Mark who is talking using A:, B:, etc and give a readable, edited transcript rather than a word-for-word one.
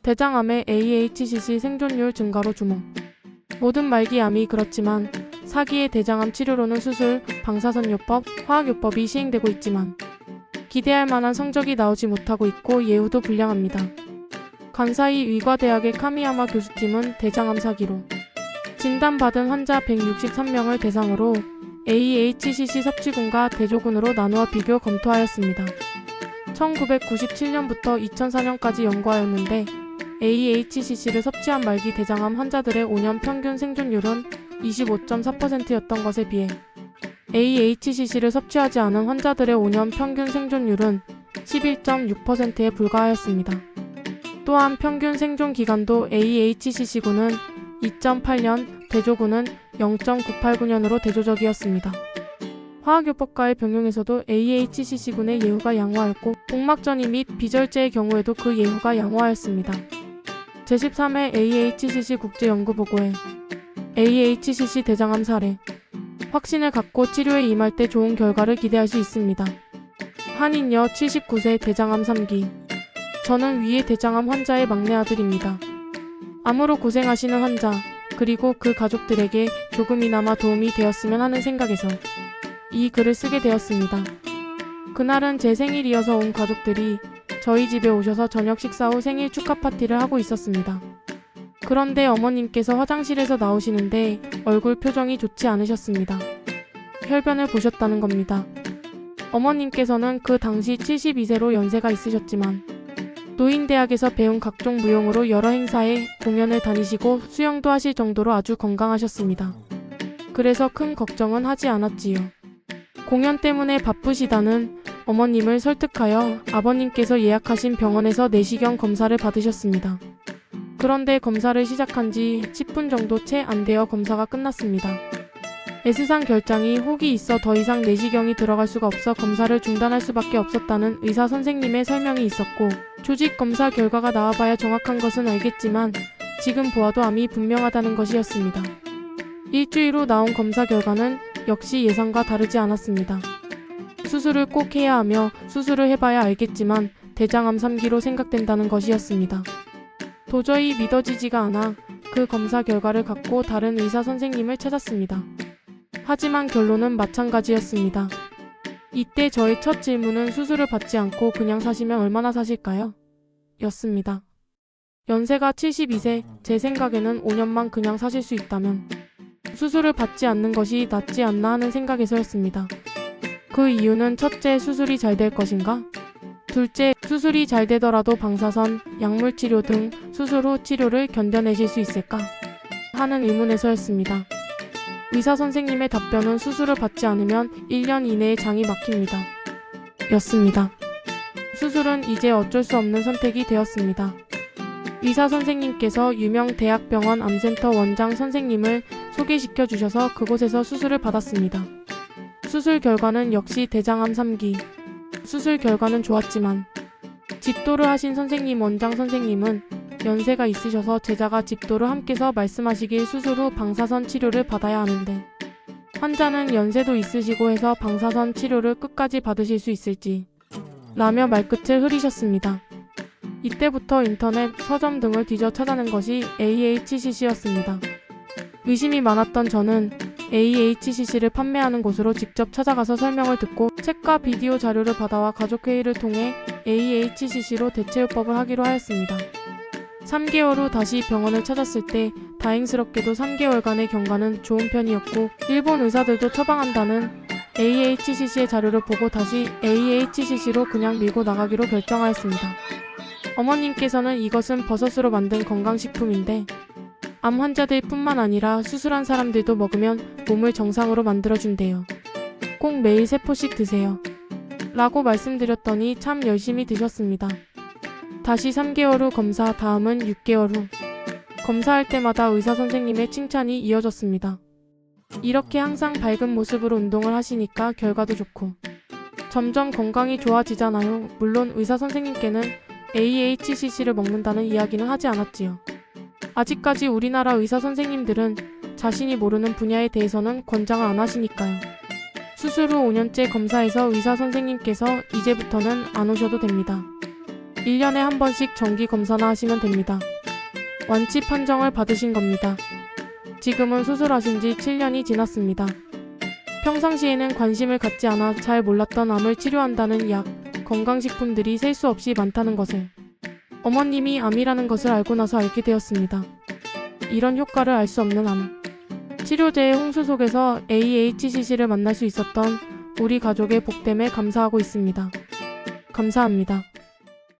A: 대장암의 AHCC 생존율 증가로 주목. 모든 말기 암이 그렇지만 사기의 대장암 치료로는 수술, 방사선요법, 화학요법이 시행되고 있지만 기대할 만한 성적이 나오지 못하고 있고 예후도 불량합니다. 간사이 의과대학의 카미야마 교수팀은 대장암 사기로 진단받은 환자 163명을 대상으로 AHCC 섭취군과 대조군으로 나누어 비교 검토하였습니다. 1997년부터 2004년까지 연구하였는데 AHCC를 섭취한 말기 대장암 환자들의 5년 평균 생존율은 25.4%였던 것에 비해 AHCC를 섭취하지 않은 환자들의 5년 평균 생존율은 11.6%에 불과하였습니다. 또한 평균 생존 기간도 AHCC군은 2.8년, 대조군은 0.989년으로 대조적이었습니다. 화학요법과의 병용에서도 AHCC군의 예후가 양호하였고 복막전이 및 비절제의 경우에도 그 예후가 양호하였습니다. 제13회 AHCC 국제연구보고에 AHCC 대장암 사례 확신을 갖고 치료에 임할 때 좋은 결과를 기대할 수 있습니다. 한인여 79세 대장암 3기 저는 위의 대장암 환자의 막내 아들입니다. 암으로 고생하시는 환자 그리고 그 가족들에게 조금이나마 도움이 되었으면 하는 생각에서 이 글을 쓰게 되었습니다. 그날은 제 생일이어서 온 가족들이 저희 집에 오셔서 저녁 식사 후 생일 축하 파티를 하고 있었습니다. 그런데 어머님께서 화장실에서 나오시는데 얼굴 표정이 좋지 않으셨습니다. 혈변을 보셨다는 겁니다. 어머님께서는 그 당시 72세로 연세가 있으셨지만 노인대학에서 배운 각종 무용으로 여러 행사에 공연을 다니시고 수영도 하실 정도로 아주 건강하셨습니다. 그래서 큰 걱정은 하지 않았지요. 공연 때문에 바쁘시다는 어머님을 설득하여 아버님께서 예약하신 병원에서 내시경 검사를 받으셨습니다. 그런데 검사를 시작한 지 10분 정도 채 안 되어 검사가 끝났습니다. S상 결장이 혹이 있어 더 이상 내시경이 들어갈 수가 없어 검사를 중단할 수밖에 없었다는 의사 선생님의 설명이 있었고 조직 검사 결과가 나와봐야 정확한 것은 알겠지만 지금 보아도 암이 분명하다는 것이었습니다. 일주일 후 나온 검사 결과는 역시 예상과 다르지 않았습니다. 수술을 꼭 해야 하며 수술을 해봐야 알겠지만 대장암 3기로 생각된다는 것이었습니다. 도저히 믿어지지가 않아 그 검사 결과를 갖고 다른 의사 선생님을 찾았습니다. 하지만 결론은 마찬가지였습니다. 이때 저의 첫 질문은 수술을 받지 않고 그냥 사시면 얼마나 사실까요? 였습니다. 연세가 72세, 제 생각에는 5년만 그냥 사실 수 있다면 수술을 받지 않는 것이 낫지 않나 하는 생각에서였습니다. 그 이유는 첫째, 수술이 잘 될 것인가? 둘째, 수술이 잘 되더라도 방사선, 약물치료 등 수술 후 치료를 견뎌내실 수 있을까? 하는 의문에서였습니다. 의사 선생님의 답변은 수술을 받지 않으면 1년 이내에 장이 막힙니다. 였습니다. 수술은 이제 어쩔 수 없는 선택이 되었습니다. 의사 선생님께서 유명 대학병원 암센터 원장 선생님을 소개시켜 주셔서 그곳에서 수술을 받았습니다. 수술 결과는 역시 대장암 3기. 수술 결과는 좋았지만 집도를 하신 선생님 원장 선생님은 연세가 있으셔서 제자가 집도를 함께서 말씀하시길 수술 후 방사선 치료를 받아야 하는데 환자는 연세도 있으시고 해서 방사선 치료를 끝까지 받으실 수 있을지 라며 말끝을 흐리셨습니다. 이때부터 인터넷, 서점 등을 뒤져 찾아낸 것이 AHCC였습니다. 의심이 많았던 저는 AHCC를 판매하는 곳으로 직접 찾아가서 설명을 듣고 책과 비디오 자료를 받아와 가족회의를 통해 AHCC로 대체요법을 하기로 하였습니다. 3개월 후 다시 병원을 찾았을 때 다행스럽게도 3개월간의 경과는 좋은 편이었고 일본 의사들도 처방한다는 AHCC의 자료를 보고 다시 AHCC로 그냥 밀고 나가기로 결정하였습니다. 어머님께서는 이것은 버섯으로 만든 건강식품인데 암 환자들 뿐만 아니라 수술한 사람들도 먹으면 몸을 정상으로 만들어준대요. 꼭 매일 3포씩 드세요. 라고 말씀드렸더니 참 열심히 드셨습니다. 다시 3개월 후 검사, 다음은 6개월 후. 검사할 때마다 의사 선생님의 칭찬이 이어졌습니다. 이렇게 항상 밝은 모습으로 운동을 하시니까 결과도 좋고 점점 건강이 좋아지잖아요. 물론 의사 선생님께는 AHCC를 먹는다는 이야기는 하지 않았지요. 아직까지 우리나라 의사 선생님들은 자신이 모르는 분야에 대해서는 권장을 안 하시니까요. 수술 후 5년째 검사에서 의사 선생님께서 이제부터는 안 오셔도 됩니다. 1년에 한 번씩 정기 검사나 하시면 됩니다. 완치 판정을 받으신 겁니다. 지금은 수술하신 지 7년이 지났습니다. 평상시에는 관심을 갖지 않아 잘 몰랐던 암을 치료한다는 약, 건강식품들이 셀 수 없이 많다는 것을 어머님이 암이라는 것을 알고 나서 알게 되었습니다. 이런 효과를 알 수 없는 암. 치료제의 홍수 속에서 AHCC를 만날 수 있었던 우리 가족의 복됨에 감사하고 있습니다. 감사합니다.